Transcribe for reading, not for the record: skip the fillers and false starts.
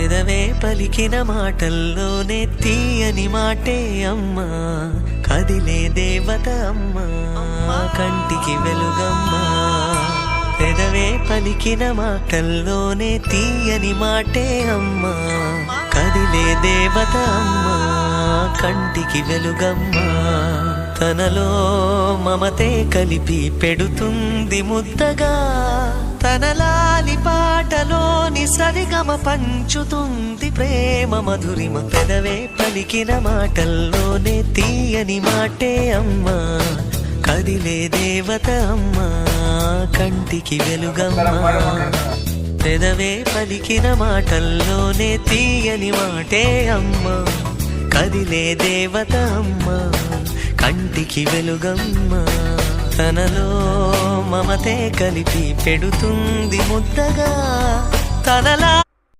పెదవే పలికిన మాటల్లోనే తీయని మాటే అమ్మా, కదిలే దేవత అమ్మా, కంటికి వెలుగమ్మా. పెదవే పలికిన మాటల్లోనే తీయని మాటే అమ్మా, కదిలే దేవత అమ్మా, కంటికి వెలుగమ్మా. తనలో మమతే కలిపి పెడుతుంది ముద్దగా, తన లాలి పాటలోని సరిగమ పంచుతుంది ప్రేమ మధురిమ. పెదవే పలికిన మాటల్లోనే తీయని మాటే అమ్మా, కదిలే దేవత అమ్మా, కంటికి వెలుగమ్మా. పెదవే పలికిన మాటల్లోనే తీయని మాటే అమ్మా, కదిలే దేవత అమ్మా, కంటికి వెలుగమ్మా. తనలో మమతే కలిపి పెడుతుంది ముద్దగా, తనలా